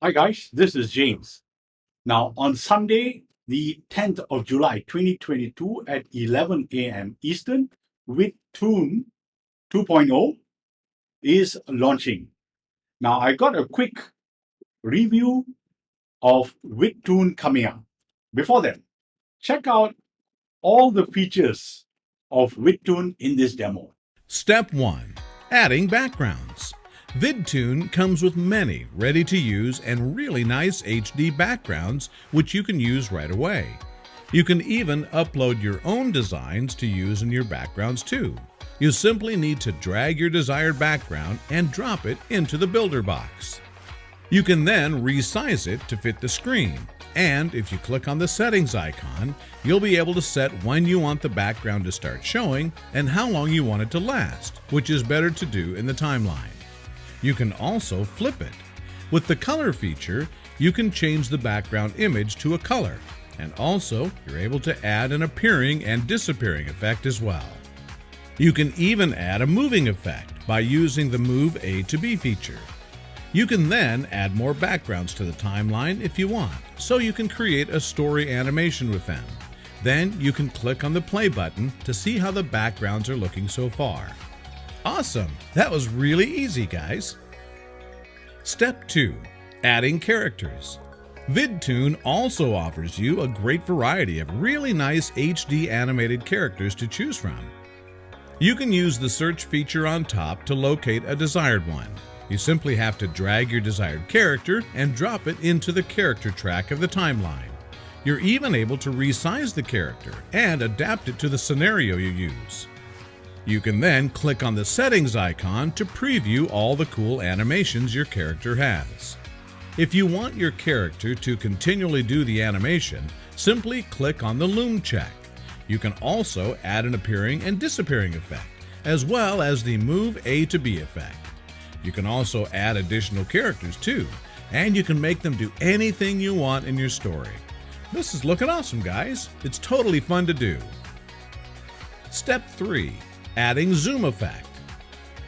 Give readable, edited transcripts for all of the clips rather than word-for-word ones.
Hi guys, this is James. Now on Sunday, the 10th of July 2022 at 11 a.m. Eastern, Wittoon 2.0 is launching. Now I got a quick review of Wittoon coming up. Before that, check out all the features of Wittoon in this demo. Step 1. Adding backgrounds. VidTune comes with many ready-to-use and really nice HD backgrounds which you can use right away. You can even upload your own designs to use in your backgrounds too. You simply need to drag your desired background and drop it into the Builder box. You can then resize it to fit the screen, and if you click on the settings icon, you'll be able to set when you want the background to start showing and how long you want it to last, which is better to do in the timeline. You can also flip it. With the color feature, you can change the background image to a color, and also you're able to add an appearing and disappearing effect as well. You can even add a moving effect by using the Move A to B feature. You can then add more backgrounds to the timeline if you want, so you can create a story animation with them. Then you can click on the play button to see how the backgrounds are looking so far. Awesome! That was really easy, guys. Step 2. Adding characters. VidTune also offers you a great variety of really nice HD animated characters to choose from. You can use the search feature on top to locate a desired one. You simply have to drag your desired character and drop it into the character track of the timeline. You're even able to resize the character and adapt it to the scenario you use. You can then click on the settings icon to preview all the cool animations your character has. If you want your character to continually do the animation, simply click on the loom check. You can also add an appearing and disappearing effect, as well as the Move A to B effect. You can also add additional characters too, and you can make them do anything you want in your story. This is looking awesome, guys. It's totally fun to do. Step 3. Adding zoom effect.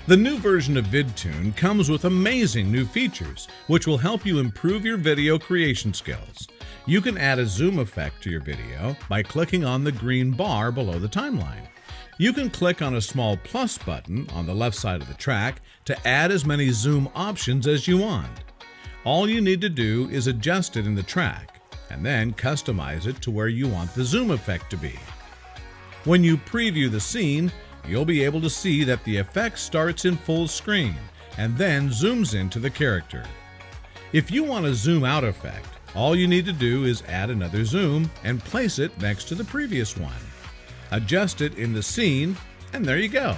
The new version of VidTune comes with amazing new features, which will help you improve your video creation skills. You can add a zoom effect to your video by clicking on the green bar below the timeline. You can click on a small plus button on the left side of the track to add as many zoom options as you want. All you need to do is adjust it in the track, and then customize it to where you want the zoom effect to be. When you preview the scene, you'll be able to see that the effect starts in full screen and then zooms into the character. If you want a zoom out effect, all you need to do is add another zoom and place it next to the previous one. Adjust it in the scene, and there you go.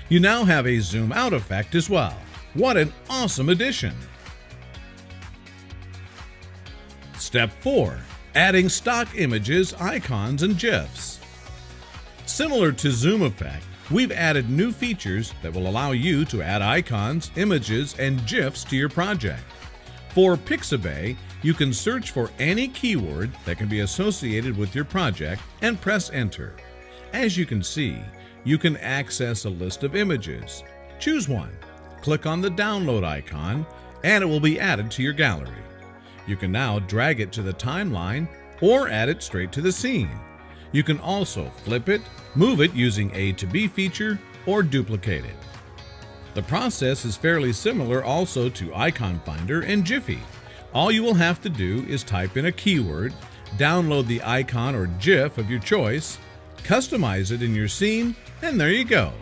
You now have a zoom out effect as well. What an awesome addition! Step 4. Adding stock images, icons, and GIFs. Similar to zoom effect, we've added new features that will allow you to add icons, images, and GIFs to your project. For Pixabay, you can search for any keyword that can be associated with your project and press enter. As you can see, you can access a list of images. Choose one, click on the download icon, and it will be added to your gallery. You can now drag it to the timeline or add it straight to the scene. You can also flip it, move it using A to B feature, or duplicate it. The process is fairly similar also to Icon Finder and Giphy. All you will have to do is type in a keyword, download the icon or GIF of your choice, customize it in your scene, and there you go.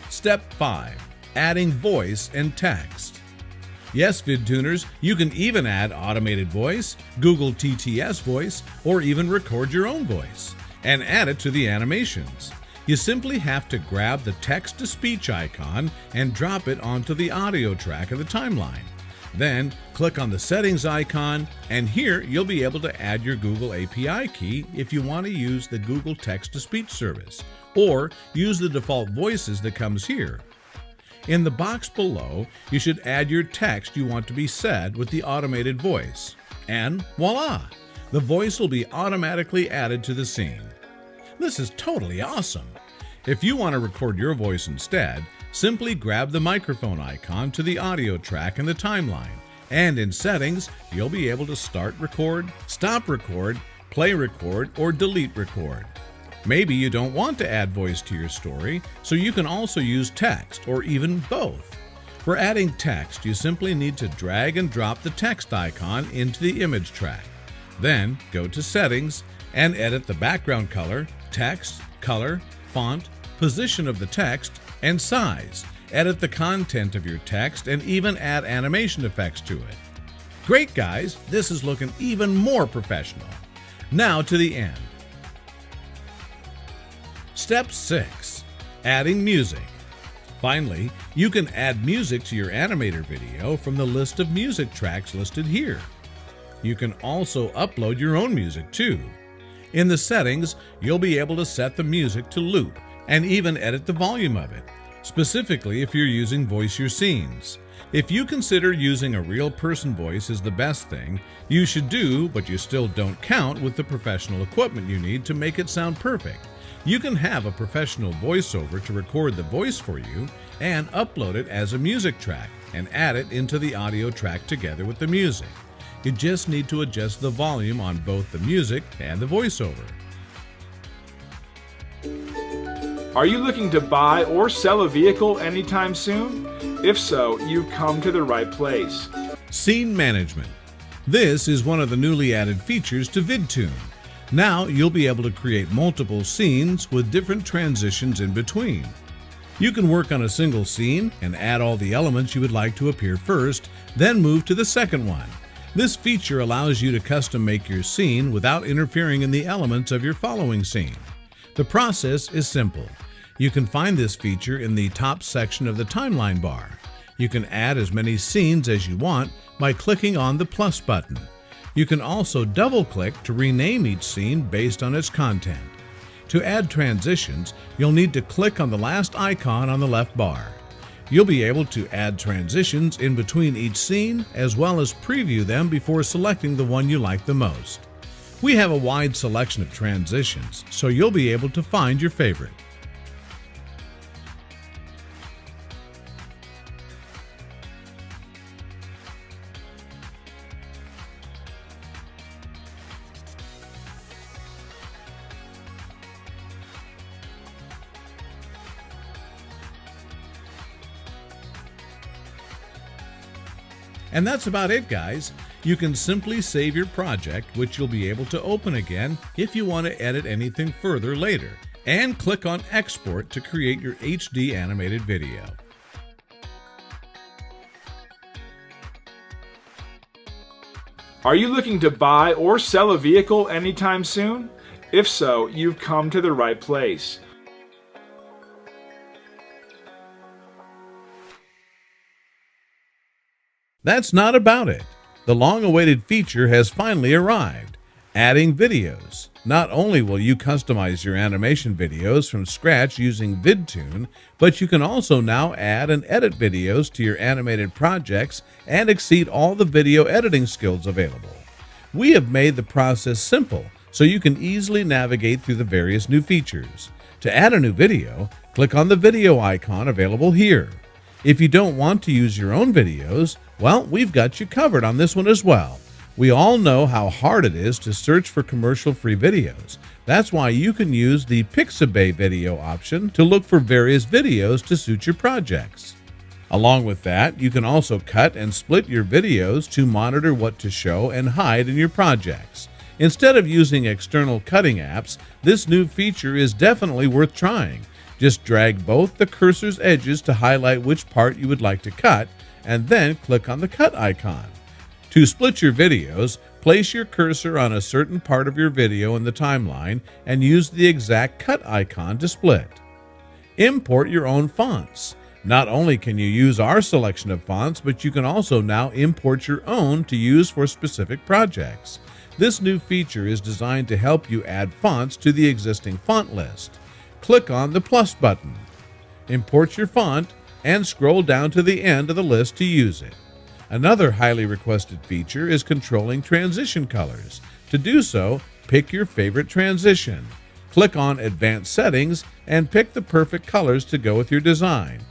Step 5. Adding voice and text. Yes, VidTuners, you can even add automated voice, Google TTS voice, or even record your own voice and add it to the animations. You simply have to grab the text-to-speech icon and drop it onto the audio track of the timeline. Then click on the settings icon, and here you'll be able to add your Google API key if you want to use the Google text-to-speech service, or use the default voices that comes here. In the box below, you should add your text you want to be said with the automated voice. And voila! The voice will be automatically added to the scene. This is totally awesome! If you want to record your voice instead, simply grab the microphone icon to the audio track in the timeline, and in Settings, you'll be able to start record, stop record, play record, or delete record. Maybe you don't want to add voice to your story, so you can also use text, or even both. For adding text, you simply need to drag and drop the text icon into the image track. Then go to Settings and edit the background color, text, color, font, position of the text, and size. Edit the content of your text and even add animation effects to it. Great, guys! This is looking even more professional. Now to the end. Step 6. Adding music. Finally, you can add music to your animator video from the list of music tracks listed here. You can also upload your own music too. In the settings, you'll be able to set the music to loop and even edit the volume of it, specifically if you're using Voice Your Scenes. If you consider using a real person voice is the best thing, you should do, but you still don't count with the professional equipment you need to make it sound perfect. You can have a professional voiceover to record the voice for you and upload it as a music track and add it into the audio track together with the music. You just need to adjust the volume on both the music and the voiceover. Are you looking to buy or sell a vehicle anytime soon? If so, you've come to the right place. Scene Management. This is one of the newly added features to VidTune. Now you'll be able to create multiple scenes with different transitions in between. You can work on a single scene and add all the elements you would like to appear first, then move to the second one. This feature allows you to custom make your scene without interfering in the elements of your following scene. The process is simple. You can find this feature in the top section of the timeline bar. You can add as many scenes as you want by clicking on the plus button. You can also double-click to rename each scene based on its content. To add transitions, you'll need to click on the last icon on the left bar. You'll be able to add transitions in between each scene as well as preview them before selecting the one you like the most. We have a wide selection of transitions, so you'll be able to find your favorite. And that's about it, guys. You can simply save your project, which you'll be able to open again if you want to edit anything further later, and click on Export to create your HD animated video. Are you looking to buy or sell a vehicle anytime soon? If so, you've come to the right place. That's not about it. The long-awaited feature has finally arrived, adding videos. Not only will you customize your animation videos from scratch using VidTune, but you can also now add and edit videos to your animated projects and exceed all the video editing skills available. We have made the process simple so you can easily navigate through the various new features. To add a new video, click on the video icon available here. If you don't want to use your own videos, well, we've got you covered on this one as well. We all know how hard it is to search for commercial-free videos. That's why you can use the Pixabay video option to look for various videos to suit your projects. Along with that, you can also cut and split your videos to monitor what to show and hide in your projects. Instead of using external cutting apps, this new feature is definitely worth trying. Just drag both the cursor's edges to highlight which part you would like to cut, and then click on the cut icon. To split your videos, place your cursor on a certain part of your video in the timeline and use the exact cut icon to split. Import your own fonts. Not only can you use our selection of fonts, but you can also now import your own to use for specific projects. This new feature is designed to help you add fonts to the existing font list. Click on the plus button. Import your font and scroll down to the end of the list to use it. Another highly requested feature is controlling transition colors. To do so, pick your favorite transition. Click on Advanced Settings and pick the perfect colors to go with your design.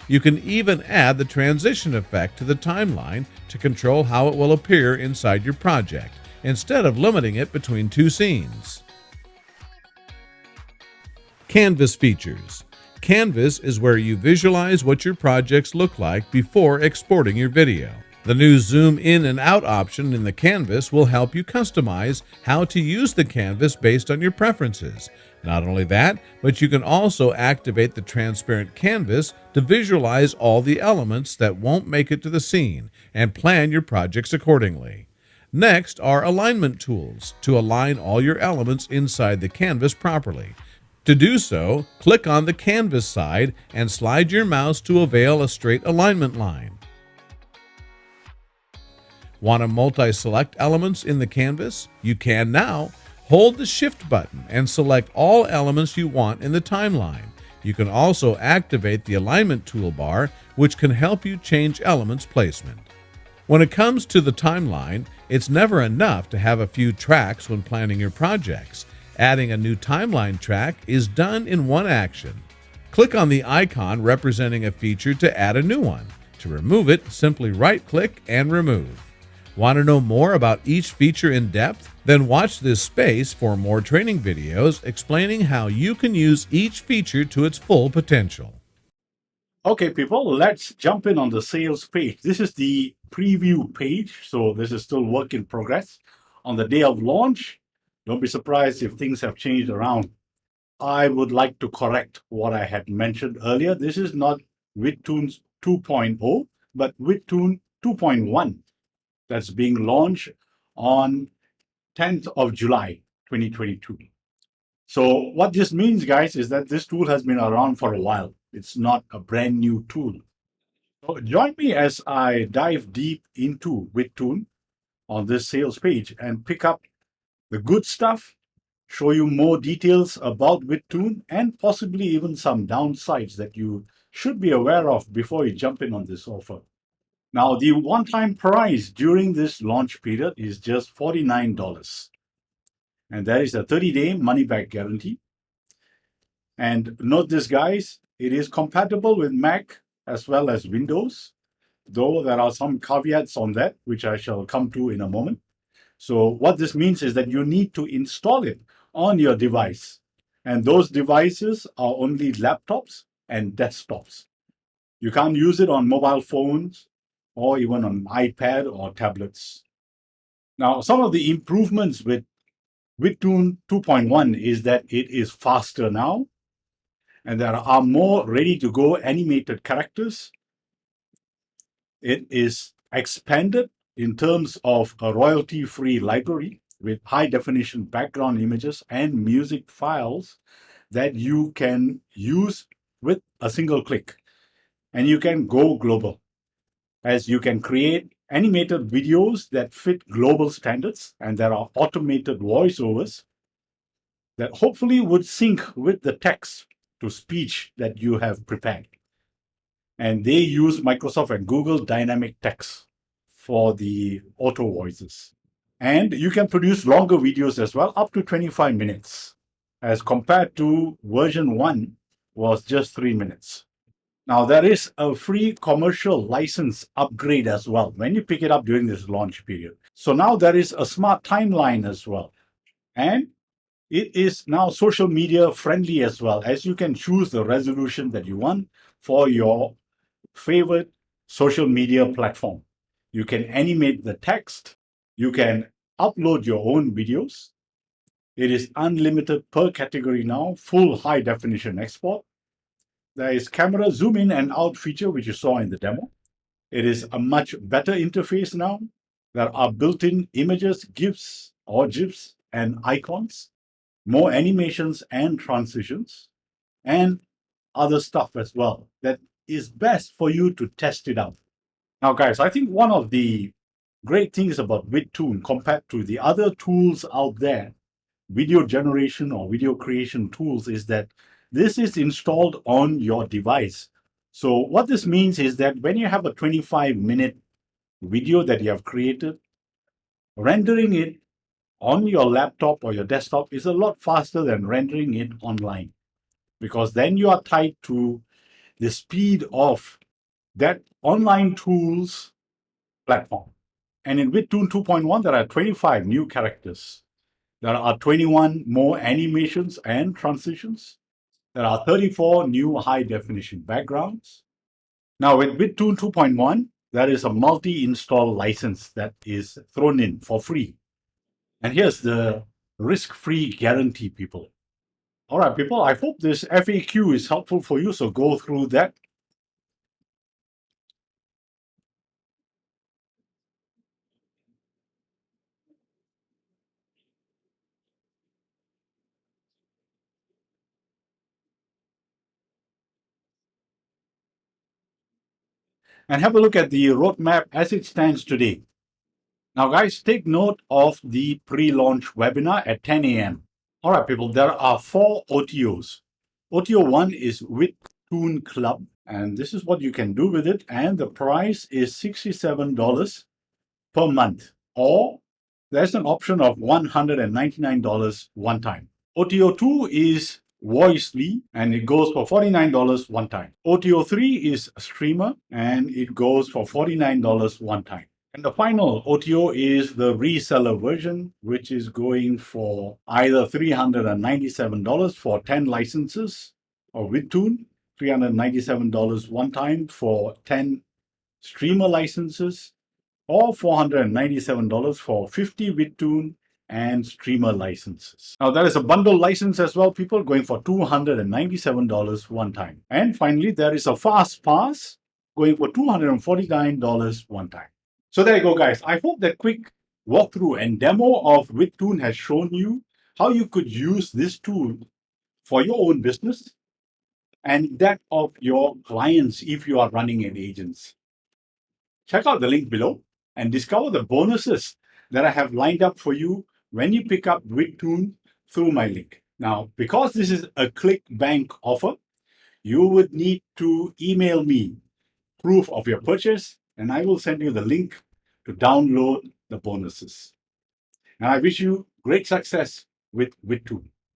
You can even add the transition effect to the timeline to control how it will appear inside your project, instead of limiting it between two scenes. Canvas features. Canvas is where you visualize what your projects look like before exporting your video. The new zoom in and out option in the canvas will help you customize how to use the canvas based on your preferences. Not only that, but you can also activate the transparent canvas to visualize all the elements that won't make it to the scene and plan your projects accordingly. Next are alignment tools to align all your elements inside the canvas properly. To do so, click on the canvas side and slide your mouse to avail a straight alignment line. Want to multi-select elements in the canvas? You can now. Hold the Shift button and select all elements you want in the timeline. You can also activate the alignment toolbar, which can help you change elements placement. When it comes to the timeline, it's never enough to have a few tracks when planning your projects. Adding a new timeline track is done in one action. Click on the icon representing a feature to add a new one. To remove it, simply right-click and remove. Want to know more about each feature in depth? Then watch this space for more training videos explaining how you can use each feature to its full potential. Okay, people, let's jump in on the sales page. This is the preview page, so this is still work in progress. On the day of launch, don't be surprised if things have changed around. I would like to correct what I had mentioned earlier. This is not VidTunes 2.0, but VidTune 2.1 that's being launched on 10th of July 2022. So what this means, guys, is that this tool has been around for a while. It's not a brand new tool. So join me as I dive deep into VidTune on this sales page and pick up the good stuff, show you more details about VidTune, and possibly even some downsides that you should be aware of before you jump in on this offer. Now, the one-time price during this launch period is just $49. And there is a 30-day money-back guarantee. And note this, guys, it is compatible with Mac as well as Windows, though there are some caveats on that, which I shall come to in a moment. So what this means is that you need to install it on your device. And those devices are only laptops and desktops. You can't use it on mobile phones or even on iPad or tablets. Now, some of the improvements with VidTune 2.1 is that it is faster now, and there are more ready-to-go animated characters. It is expanded in terms of a royalty-free library with high-definition background images and music files that you can use with a single click. And you can go global, as you can create animated videos that fit global standards, and there are automated voiceovers that hopefully would sync with the text to speech that you have prepared. And they use Microsoft and Google Dynamic Text for the auto voices. And you can produce longer videos as well, up to 25 minutes, as compared to version 1 was just 3 minutes. Now, there is a free commercial license upgrade as well when you pick it up during this launch period. So now there is a smart timeline as well. And it is now social media friendly as well, as you can choose the resolution that you want for your favorite social media platform. You can animate the text. You can upload your own videos. It is unlimited per category now, full high definition export. There is camera zoom in and out feature, which you saw in the demo. It is a much better interface now. There are built-in images, GIFs or GIFs and icons, more animations and transitions, and other stuff as well that is best for you to test it out. Now, guys, I think one of the great things about VidTune compared to the other tools out there, video generation or video creation tools, is that this is installed on your device. So what this means is that when you have a 25-minute video that you have created, rendering it on your laptop or your desktop is a lot faster than rendering it online, because then you are tied to the speed of that online tools platform. And in Vidtoon 2.1, there are 25 new characters. There are 21 more animations and transitions. There are 34 new high-definition backgrounds. Now, with Vidtoon 2.1, there is a multi-install license that is thrown in for free. And here's the risk-free guarantee, people. All right, people, I hope this FAQ is helpful for you, so go through that. And have a look at the roadmap as it stands today. Now, guys, take note of the pre-launch webinar at 10 a.m. All right, people, there are 4 OTOs. OTO 1 is Vidtoon Club, and this is what you can do with it. And the price is $67 per month, or there's an option of $199 one time. OTO 2 is Voicely, and it goes for $49 one time. OTO 3 is Streamer, and it goes for $49 one time. And the final OTO is the reseller version, which is going for either $397 for 10 licenses or Vidtoon, $397 one time for 10 Streamer licenses, or $497 for 50 Vidtoon and Streamer licenses. Now, there is a bundle license as well, people, going for $297 one time. And finally, there is a Fast Pass going for $249 one time. So there you go, guys. I hope that quick walkthrough and demo of Vidtoon has shown you how you could use this tool for your own business and that of your clients if you are running an agency. Check out the link below and discover the bonuses that I have lined up for you when you pick up Vidtoon through my link. Now, because this is a ClickBank offer, you would need to email me proof of your purchase, and I will send you the link to download the bonuses. And I wish you great success with Vidtoon.